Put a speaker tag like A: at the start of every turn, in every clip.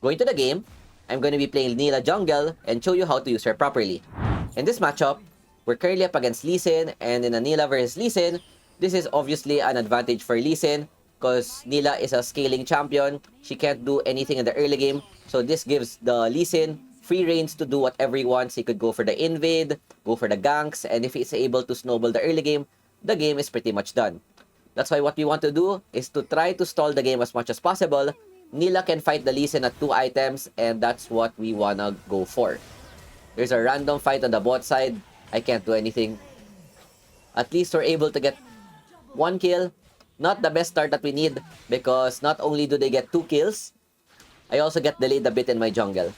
A: Going to the game, I'm going to be playing Nilah jungle and show you how to use her properly. In this matchup, we're currently up against Lee Sin, and in a Nilah versus Lee Sin, this is obviously an advantage for Lee Sin because Nilah is a scaling champion. She can't do anything in the early game, so this gives the Lee Sin free reigns to do whatever he wants. He could go for the invade, go for the ganks, and if he's able to snowball the early game, the game is pretty much done. That's why what we want to do is to try to stall the game as much as possible. Nilah can fight the Lee Sin at 2 items, and that's what we wanna go for. There's a random fight on the bot side. I can't do anything. At least we're able to get 1 kill. Not the best start that we need because not only do they get 2 kills, I also get delayed a bit in my jungle.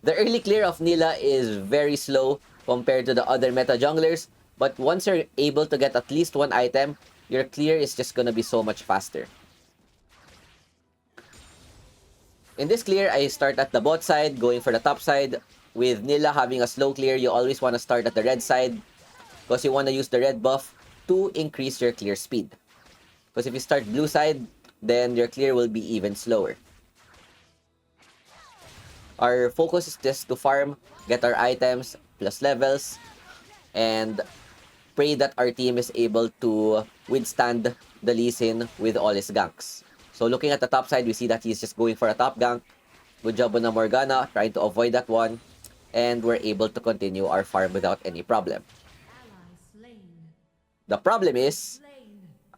A: The early clear of Nilah is very slow compared to the other meta junglers, but once you're able to get at least 1 item, your clear is just gonna be so much faster. In this clear, I start at the bot side, going for the top side. With Nilah having a slow clear, you always want to start at the red side because you want to use the red buff to increase your clear speed. Because if you start blue side, then your clear will be even slower. Our focus is just to farm, get our items, plus levels, and pray that our team is able to withstand the Lee Sin with all his ganks. So looking at the top side, we see that he's just going for a top gank. Good job on the Morgana, trying to avoid that one. And we're able to continue our farm without any problem. The problem is,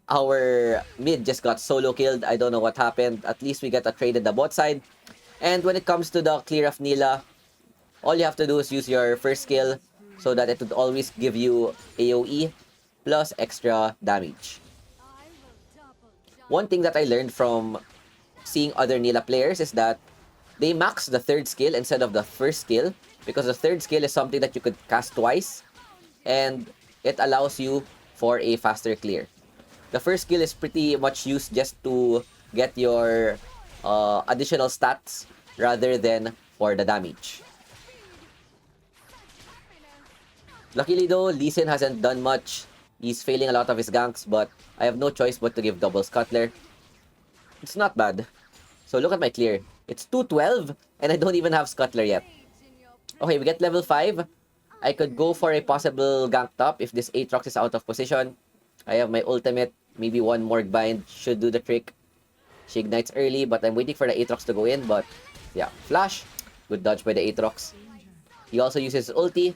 A: our mid just got solo killed. I don't know what happened. At least we get a trade at the bot side. And when it comes to the clear of Nilah, all you have to do is use your first skill so that it would always give you AoE plus extra damage. One thing that I learned from seeing other Nilah players is that they max the third skill instead of the first skill because the third skill is something that you could cast twice and it allows you for a faster clear. The first skill is pretty much used just to get your additional stats rather than for the damage. Luckily though, Lee Sin hasn't done much. He's failing a lot of his ganks, but I have no choice but to give double scuttler. It's not bad. So look at my clear. It's 212 and I don't even have scuttler yet. Okay, we get level 5. I could go for a possible gank top if this Aatrox is out of position. I have my ultimate. Maybe one more bind should do the trick. She ignites early, but I'm waiting for the Aatrox to go in. But yeah, flash. Good dodge by the Aatrox. He also uses ulti.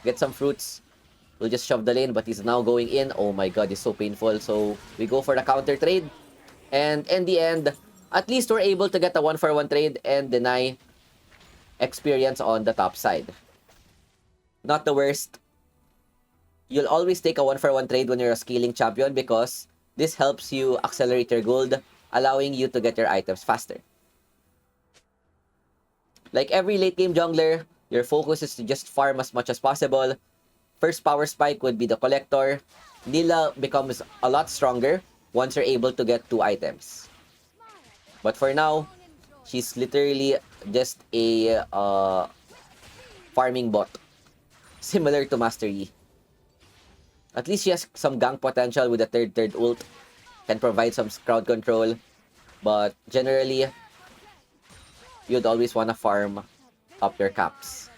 A: Get some fruits. We'll just shove the lane, but he's now going in. Oh my god, it's so painful. So we go for the counter trade. And in the end, at least we're able to get a 1-for-1 trade and deny experience on the top side. Not the worst. You'll always take a 1-for-1 trade when you're a scaling champion because this helps you accelerate your gold, allowing you to get your items faster. Like every late game jungler, your focus is to just farm as much as possible. First power spike would be the collector. Nilah becomes a lot stronger once you're able to get 2 items. But for now, she's literally just a farming bot. Similar to Master Yi. At least she has some gank potential with the third ult. Can provide some crowd control. But generally, you'd always want to farm up your caps.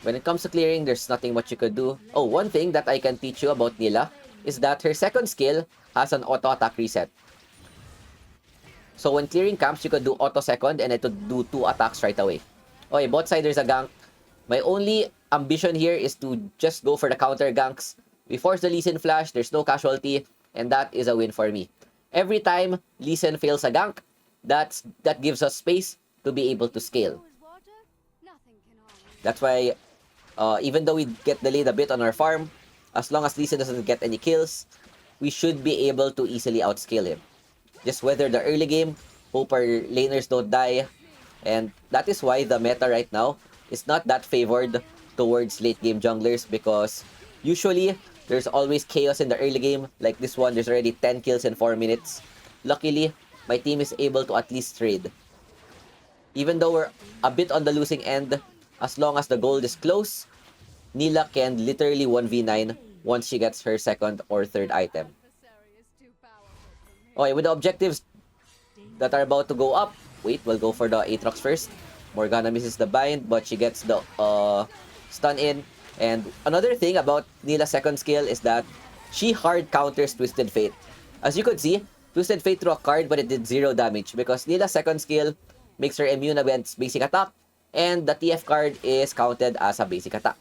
A: When it comes to clearing, there's nothing much you could do. Oh, one thing that I can teach you about Nilah is that her second skill has an auto attack reset. So when clearing camps, you could do auto second and it would do 2 attacks right away. Okay, bot side there's a gank. My only ambition here is to just go for the counter ganks. We force the Lee Sin flash, there's no casualty, and that is a win for me. Every time Lee Sin fails a gank, that gives us space to be able to scale. That's why even though we get delayed a bit on our farm, as long as Lee Sin doesn't get any kills, we should be able to easily outscale him. Just weather the early game, hope our laners don't die, and that is why the meta right now is not that favored towards late game junglers because usually there's always chaos in the early game. Like this one, there's already 10 kills in 4 minutes. Luckily, my team is able to at least trade. Even though we're a bit on the losing end, as long as the gold is close, Nilah can literally 1v9 once she gets her second or third item. Okay, with the objectives that are about to go up. Wait, we'll go for the Aatrox first. Morgana misses the bind, but she gets the stun in. And another thing about Nilah's second skill is that she hard counters Twisted Fate. As you could see, Twisted Fate threw a card, but it did 0 damage because Nilah's second skill makes her immune against basic attack, and the TF card is counted as a basic attack.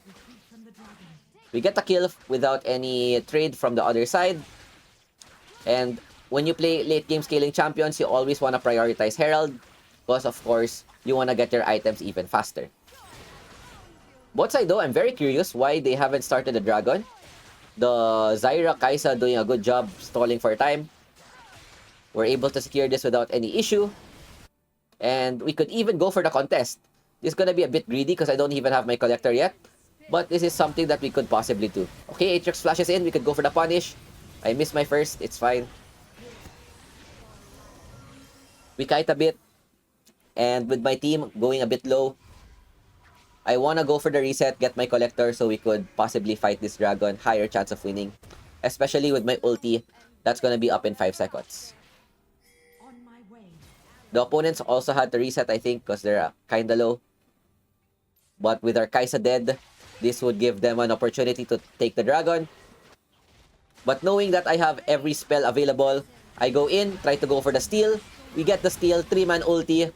A: We get a kill without any trade from the other side. And when you play late game scaling champions, you always want to prioritize Herald because, of course, you want to get your items even faster. Bot side though, I'm very curious why they haven't started the Dragon. The Zyra Kaisa doing a good job stalling for time. We're able to secure this without any issue. And we could even go for the contest. This is going to be a bit greedy because I don't even have my collector yet. But this is something that we could possibly do. Okay, Aatrox flashes in. We could go for the punish. I missed my first. It's fine. We kite a bit. And with my team going a bit low, I want to go for the reset, get my collector so we could possibly fight this dragon. Higher chance of winning. Especially with my ulti. That's going to be up in 5 seconds. The opponents also had to reset, I think, because they're kinda low. But with our Kaisa dead, this would give them an opportunity to take the dragon. But knowing that I have every spell available, I go in, try to go for the steal. We get the steal, 3-man ulti.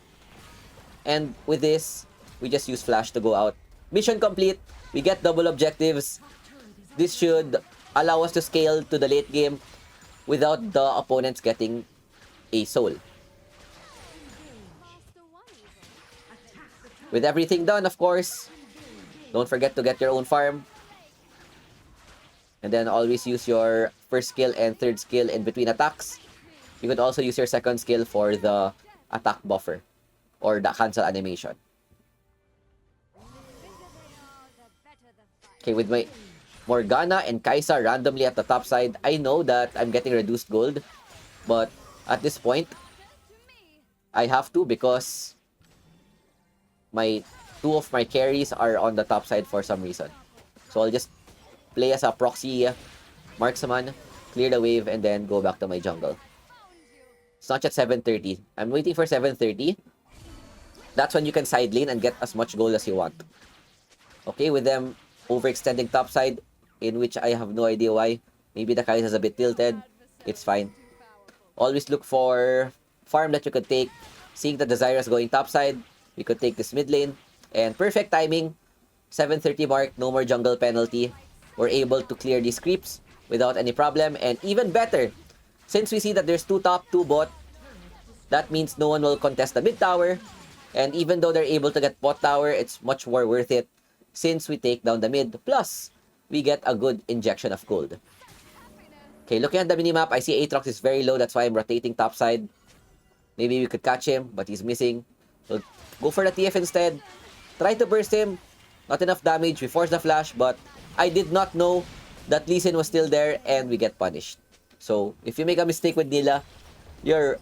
A: And with this, we just use flash to go out. Mission complete. We get double objectives. This should allow us to scale to the late game without the opponents getting a soul. With everything done, of course, don't forget to get your own farm. And then always use your first skill and third skill in between attacks. You could also use your second skill for the attack buffer or the cancel animation. Okay, with my Morgana and Kaisa randomly at the top side, I know that I'm getting reduced gold. But at this point, I have to because two of my carries are on the top side for some reason. So I'll just play as a proxy marksman, clear the wave, and then go back to my jungle. It's not yet 7:30. I'm waiting for 7:30. That's when you can side lane and get as much gold as you want. Okay, with them overextending top side, in which I have no idea why. Maybe the Kai'Sa's a bit tilted. It's fine. Always look for farm that you could take. Seeing that the Zyra's going top side, we could take this mid lane. And perfect timing. 7:30 mark, no more jungle penalty. We're able to clear these creeps without any problem. And even better, since we see that there's 2 top, 2 bot, that means no one will contest the mid tower. And even though they're able to get bot tower, it's much more worth it since we take down the mid. Plus, we get a good injection of gold. Okay, looking at the minimap, I see Aatrox is very low. That's why I'm rotating top side. Maybe we could catch him, but he's missing. So go for the TF instead. Try to burst him. Not enough damage. We force the flash, but I did not know that Lee Sin was still there and we get punished. So if you make a mistake with Nilah, you're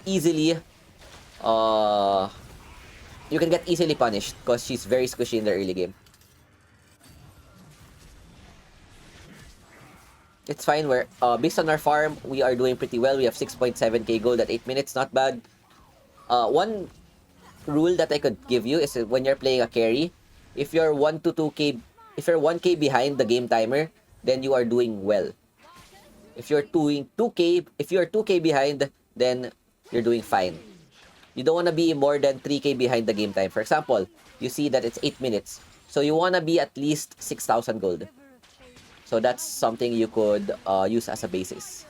A: easily you can get easily punished because she's very squishy in the early game. It's fine. We're based on our farm, we are doing pretty well. We have 6.7k gold at 8 minutes. Not bad. One rule that I could give you is that when you're playing a carry, if you're 1 to 2k, if you're 1k behind the game timer, then you are doing well. If you're doing 2k, if you're 2k behind, then you're doing fine. You don't want to be more than 3k behind the game time. For example, you see that it's 8 minutes. So you want to be at least 6,000 gold. So that's something you could use as a basis.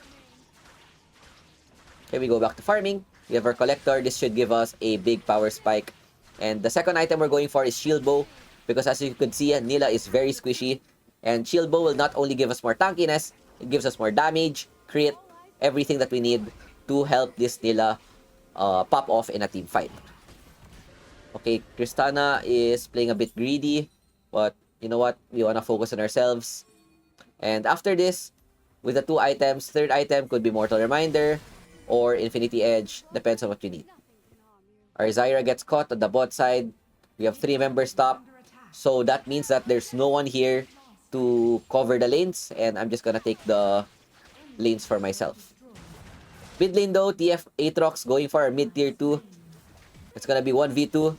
A: Okay, we go back to farming. We have our collector. This should give us a big power spike. And the second item we're going for is shield bow. Because as you could see, Nilah is very squishy. And shield bow will not only give us more tankiness, it gives us more damage, crit, everything that we need to help this Nilah pop off in a team fight. Okay, Tristana is playing a bit greedy. But you know what? We want to focus on ourselves. And after this, with the 2 items, third item could be Mortal Reminder or Infinity Edge. Depends on what you need. Our Zyra gets caught on the bot side. We have 3 members top. So that means that there's no one here to cover the lanes. And I'm just gonna take the lanes for myself. Mid lane though, TF Aatrox going for our mid tier 2. It's gonna be 1v2.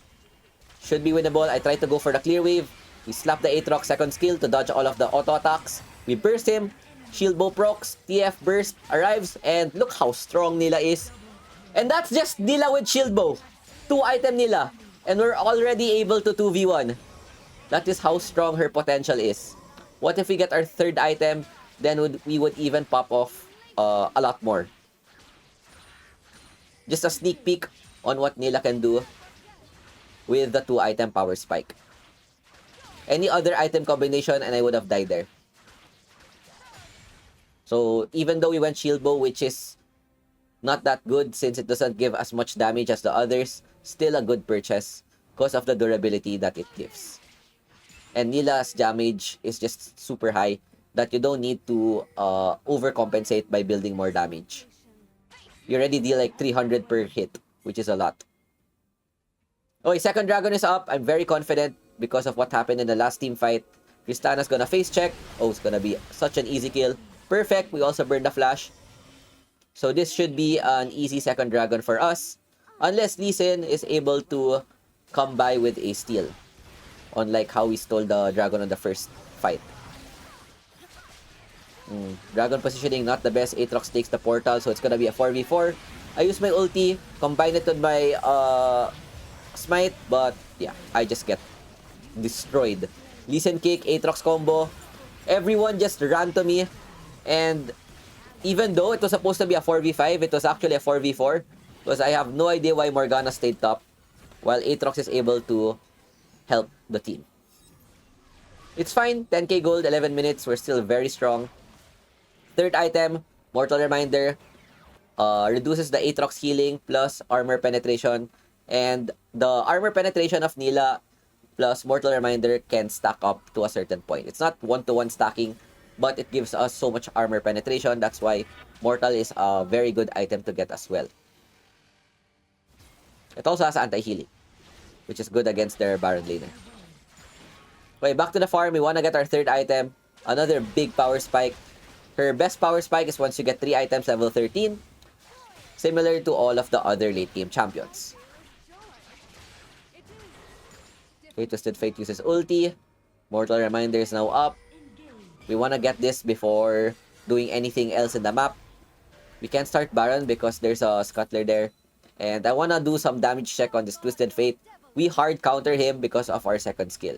A: Should be winnable. I try to go for the clear wave. We slap the Aatrox second skill to dodge all of the auto attacks. We burst him. Shield bow procs. TF burst arrives. And look how strong Nilah is. And that's just Nilah with shield bow. 2 item Nilah. And we're already able to 2v1. That is how strong her potential is. What if we get our third item? Then we would even pop off a lot more. Just a sneak peek on what Nilah can do with the 2 item power spike. Any other item combination and I would have died there. So even though we went shield bow, which is not that good since it doesn't give as much damage as the others, still a good purchase because of the durability that it gives. And Nilah's damage is just super high that you don't need to overcompensate by building more damage. You already deal like 300 per hit, which is a lot. Okay, second dragon is up. I'm very confident because of what happened in the last team fight. Tristana's gonna face check. Oh, it's gonna be such an easy kill. Perfect. We also burned the flash. So this should be an easy second dragon for us. Unless Lee Sin is able to come by with a steal. Unlike how we stole the dragon on the first fight. Dragon positioning, not the best. Aatrox takes the portal, so it's gonna be a 4v4. I use my ulti, combine it with my smite, but yeah, I just get destroyed. Lee Sin kick, Aatrox combo. Everyone just ran to me. And even though it was supposed to be a 4v5, it was actually a 4v4. Because I have no idea why Morgana stayed top. While Aatrox is able to help the team. It's fine. 10k gold, 11 minutes. We're still very strong. Third item, Mortal Reminder. Reduces the Aatrox healing plus armor penetration. And the armor penetration of Nilah plus Mortal Reminder can stack up to a certain point. It's not one-to-one stacking, but it gives us so much armor penetration. That's why Mortal is a very good item to get as well. It also has anti-healing, which is good against their Baron laner. Okay, back to the farm. We want to get our third item. Another big power spike. Her best power spike is once you get 3 items level 13. Similar to all of the other late game champions. Okay, Twisted Fate uses ulti. Mortal Reminder is now up. We want to get this before doing anything else in the map. We can't start Baron because there's a Scuttler there. And I want to do some damage check on this Twisted Fate. We hard counter him because of our second skill.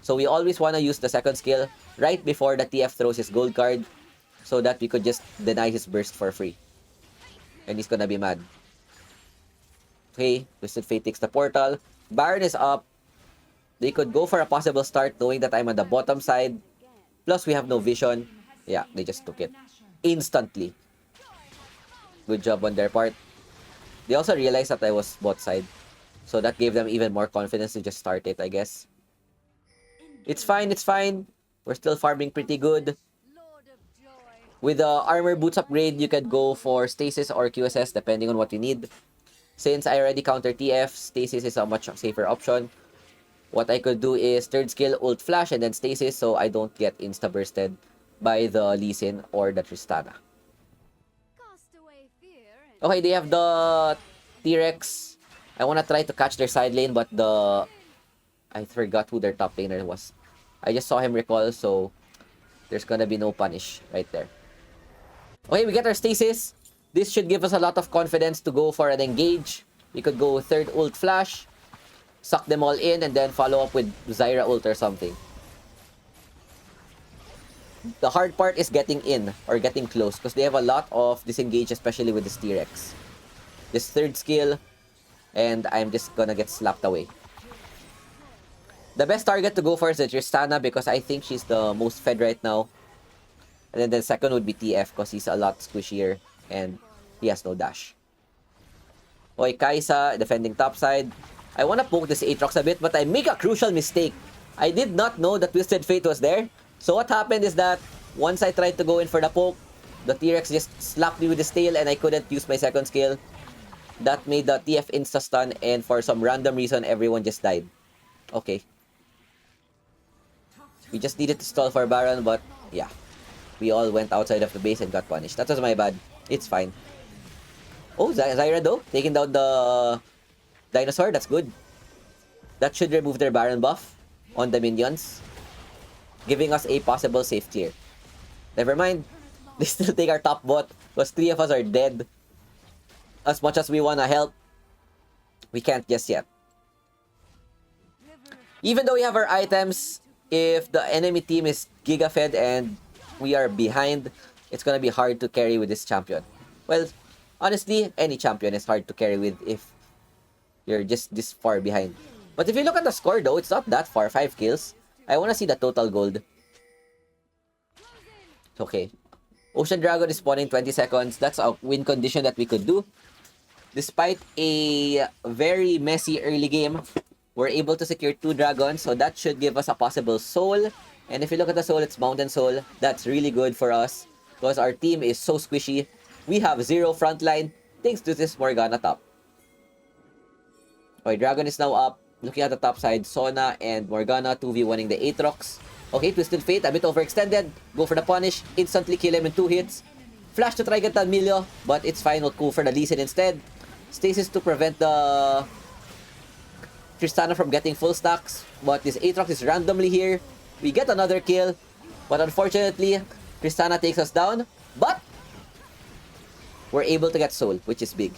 A: So we always want to use the second skill right before the TF throws his gold card so that we could just deny his burst for free. And he's gonna be mad. Okay, Twisted Fate takes the portal. Baron is up. They could go for a possible start knowing that I'm on the bottom side. Plus we have no vision. Yeah, they just took it. Instantly. Good job on their part. They also realized that I was bot side. So that gave them even more confidence to just start it, I guess. It's fine, it's fine. We're still farming pretty good. With the armor boots upgrade, you can go for stasis or QSS depending on what you need. Since I already counter TF, stasis is a much safer option. What I could do is third skill, ult flash, and then stasis so I don't get insta-bursted by the Lee Sin or the Tristana. Okay, they have the T-Rex. I want to try to catch their side lane, but I forgot who their top laner was. I just saw him recall, so there's gonna be no punish right there. Okay, we get our stasis. This should give us a lot of confidence to go for an engage. We could go third ult flash, suck them all in, and then follow up with Zyra ult or something. The hard part is getting in or getting close because they have a lot of disengage, especially with this T-Rex. This third skill, and I'm just gonna get slapped away. The best target to go for is the Tristana because I think she's the most fed right now. And then the second would be TF because he's a lot squishier and he has no dash. Okay, Kai'Sa defending top side. I want to poke this Aatrox a bit, but I make a crucial mistake. I did not know that Twisted Fate was there. So what happened is that once I tried to go in for the poke, the T-Rex just slapped me with his tail and I couldn't use my second skill. That made the TF insta-stun and for some random reason, everyone just died. Okay. We just needed to stall for Baron, but yeah. We all went outside of the base and got punished. That was my bad. It's fine. Oh, Zyra though, taking down the dinosaur. That's good. That should remove their Baron buff on the minions, giving us a possible safe clear. Never mind. They still take our top bot because 3 of us are dead. As much as we want to help, we can't just yet. Even though we have our items, if the enemy team is Giga Fed and we are behind, it's gonna be hard to carry with this champion. Well, honestly, any champion is hard to carry with if you're just this far behind. But if you look at the score though, it's not that far. 5 kills. I want to see the total gold. Okay. Ocean Dragon is spawning 20 seconds. That's a win condition that we could do. Despite a very messy early game, we're able to secure 2 dragons. So that should give us a possible soul. And if you look at the soul, it's Mountain Soul. That's really good for us because our team is so squishy. We have 0 frontline thanks to this Morgana top. Okay, Dragon is now up. Looking at the top side, Sona and Morgana 2v1ing the Aatrox. Okay, Twisted Fate, a bit overextended. Go for the punish. Instantly kill him in 2 hits. Flash to try get the Milio, but it's fine. We'll go for the Lee Sin instead. Stasis to prevent the Tristana from getting full stacks. But this Aatrox is randomly here. We get another kill. But unfortunately, Tristana takes us down. But we're able to get Soul, which is big.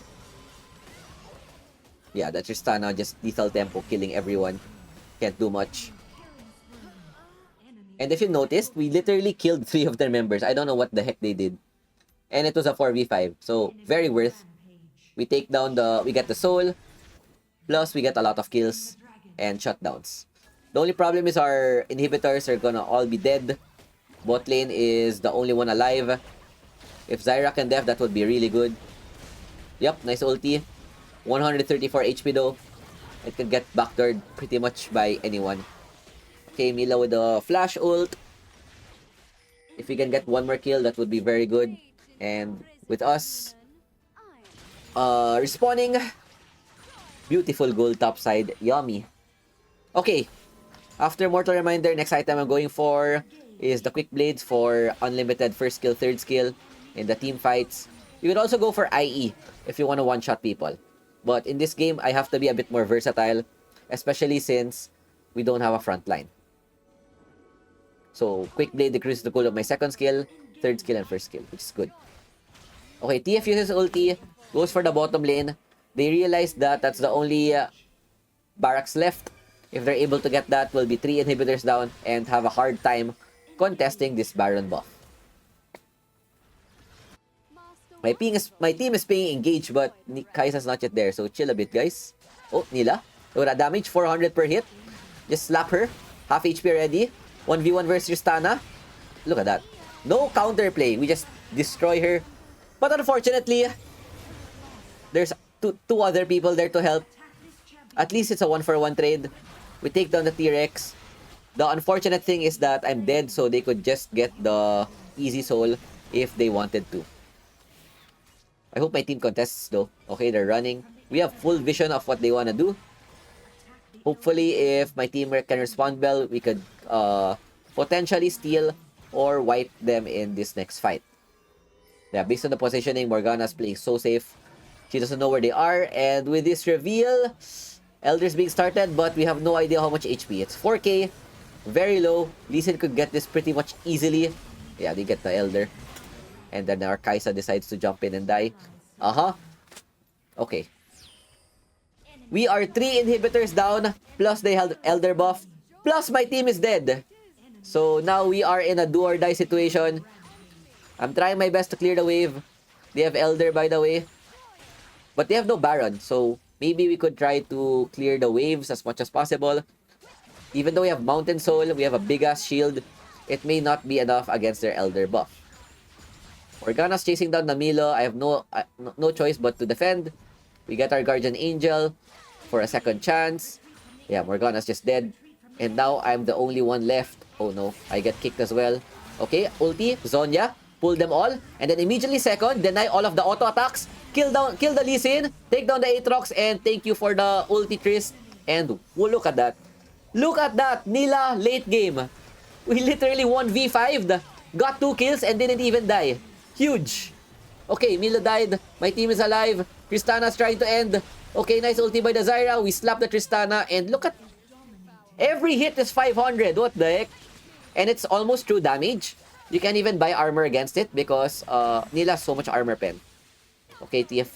A: Yeah, the Tristana just lethal tempo, killing everyone. Can't do much. And if you noticed, we literally killed 3 of their members. I don't know what the heck they did. And it was a 4v5. So, very worth. We take down we get the soul. Plus, we get a lot of kills and shutdowns. The only problem is our inhibitors are gonna all be dead. Bot lane is the only one alive. If Zyra can def, that would be really good. Yep, nice ulti. 134 HP though. It can get backdoored pretty much by anyone. Okay, Mila with the flash ult. If we can get one more kill, that would be very good. And with us respawning, beautiful gold top side, yummy. Okay, after Mortal Reminder, next item I'm going for is the Quick Blades for unlimited first skill, third skill in the team fights. You could also go for IE if you want to one-shot people. But in this game, I have to be a bit more versatile, especially since we don't have a front line. So, Quick Blade decreases the cooldown of my second skill, third skill, and first skill, which is good. Okay, TF uses ulti, goes for the bottom lane. They realize that that's the only barracks left. If they're able to get that, will be 3 inhibitors down and have a hard time contesting this Baron buff. My team is paying engaged, but Kai'Sa's not yet there, so chill a bit, guys. Oh, Nilah. Look at that damage, 400 per hit. Just slap her. Half HP already. 1v1 versus Tristana. Look at that. No counterplay. We just destroy her. But unfortunately, there's two other people there to help. At least it's a 1-for-1 trade. We take down the T-Rex. The unfortunate thing is that I'm dead, so they could just get the easy soul if they wanted to. I hope my team contests though. Okay, they're running. We have full vision of what they want to do. Hopefully, if my team can respond well, we could potentially steal or wipe them in this next fight. Yeah, based on the positioning, Morgana's playing so safe. She doesn't know where they are. And with this reveal, Elder's being started, but we have no idea how much HP. It's 4k, very low. Lee Sin could get this pretty much easily. Yeah, they get the Elder. And then our Kai'Sa decides to jump in and die. Okay. We are 3 inhibitors down, plus they held Elder buff, plus my team is dead. So now we are in a do or die situation. I'm trying my best to clear the wave. They have Elder, by the way. But they have no Baron, so maybe we could try to clear the waves as much as possible. Even though we have Mountain Soul, we have a big-ass shield, it may not be enough against their Elder buff. Morgana's chasing down Namilo. I have no choice but to defend. We get our Guardian Angel for a second chance. Yeah, Morgana's just dead. And now I'm the only one left. Oh no, I get kicked as well. Okay, ulti, Zhonya, pull them all. And then immediately second, deny all of the auto attacks. Kill the Lee Sin, take down the Aatrox, and thank you for the ulti Trist. And look at that. Look at that, Nilah late game. We literally won V5'd, got 2 kills, and didn't even die. Huge. Okay, Milo died. My team is alive. Tristana's trying to end. Okay, nice ulti by the Zyra. We slap the Tristana. And look at... Every hit is 500. What the heck? And it's almost true damage. You can't even buy armor against it because Nilah has so much armor pen. Okay, TF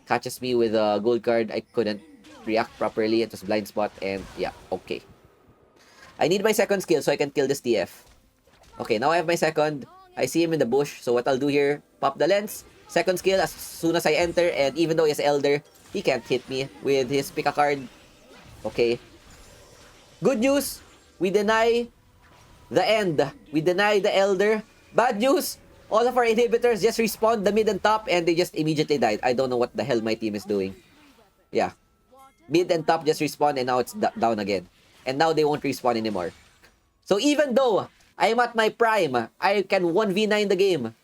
A: catches me with a gold card. I couldn't react properly. It was blind spot. And yeah, okay. I need my second skill so I can kill this TF. Okay, now I have my second. I see him in the bush. So what I'll do here, pop the lens. Second skill as soon as I enter. And even though he's Elder, he can't hit me with his pick a card. Okay. Good news. We deny the end. We deny the Elder. Bad news. All of our inhibitors just respawned the mid and top. And they just immediately died. I don't know what the hell my team is doing. Yeah. Mid and top just respawned and now it's down again. And now they won't respawn anymore. So even though I'm at my prime, I can 1v9 the game,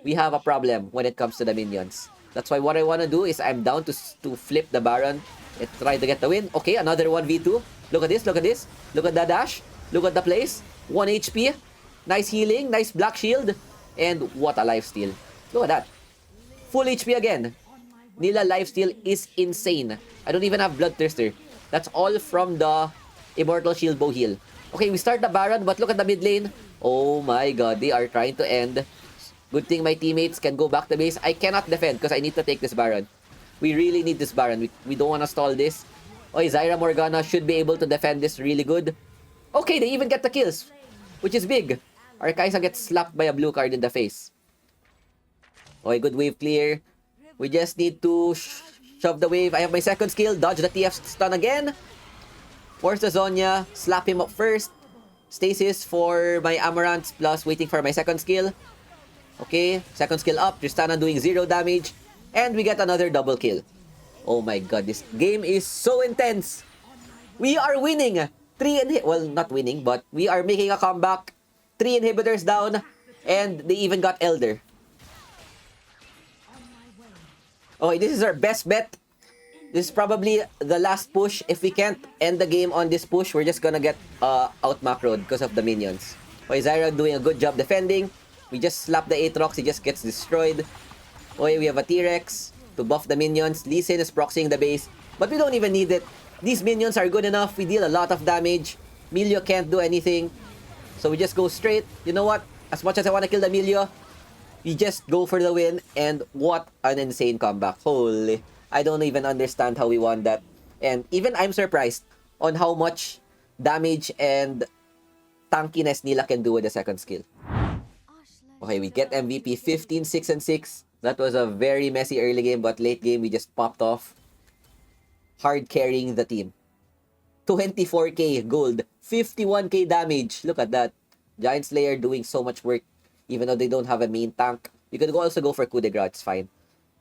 A: we have a problem when it comes to the minions. That's why what I want to do is I'm down to flip the Baron and try to get the win. Okay, another 1v2. Look at this, look at this. Look at the dash. Look at the place. 1 HP. Nice healing, nice black shield. And what a lifesteal. Look at that. Full HP again. Nilah lifesteal is insane. I don't even have Bloodthirster. That's all from the Immortal Shield Bow heal. Okay, we start the Baron, but look at the mid lane. Oh my god, they are trying to end. Good thing my teammates can go back to base. I cannot defend because I need to take this Baron. We really need this Baron. We don't want to stall this. Oh, Zyra Morgana should be able to defend this really good. Okay, they even get the kills, which is big. Our Kaisa gets slapped by a blue card in the face. Okay, good wave clear. We just need to shove the wave. I have my second skill. Dodge the TF stun again. Force the Zhonya. Slap him up first. Stasis for my Amaranth plus waiting for my second skill. Okay, second skill up. Tristana doing 0 damage. And we get another double kill. Oh my god, this game is so intense. We are winning. Well, not winning, but we are making a comeback. 3 inhibitors down. And they even got Elder. Okay, this is our best bet. This is probably the last push. If we can't end the game on this push, we're just gonna get out macroed because of the minions. Okay, Zyra doing a good job defending. We just slap the Aatrox, he just gets destroyed. Okay, we have a T-Rex to buff the minions. Lee Sin is proxying the base, but we don't even need it. These minions are good enough. We deal a lot of damage. Milio can't do anything. So we just go straight. You know what? As much as I want to kill the Milio, we just go for the win. And what an insane comeback. Holy. I don't even understand how we won that. And even I'm surprised on how much damage and tankiness Nilah can do with the second skill. Okay, we get MVP 15, 6, and 6. That was a very messy early game, but late game we just popped off. Hard carrying the team. 24k gold, 51k damage. Look at that. Giant Slayer doing so much work, even though they don't have a main tank. You could also go for coup de grace, it's fine.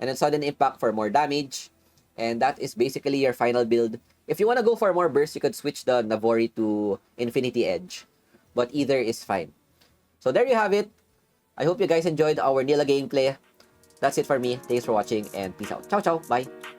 A: And then sudden impact for more damage. And that is basically your final build. If you want to go for more burst, you could switch the Navori to Infinity Edge. But either is fine. So there you have it. I hope you guys enjoyed our Nilah gameplay. That's it for me. Thanks for watching and peace out. Ciao, ciao. Bye.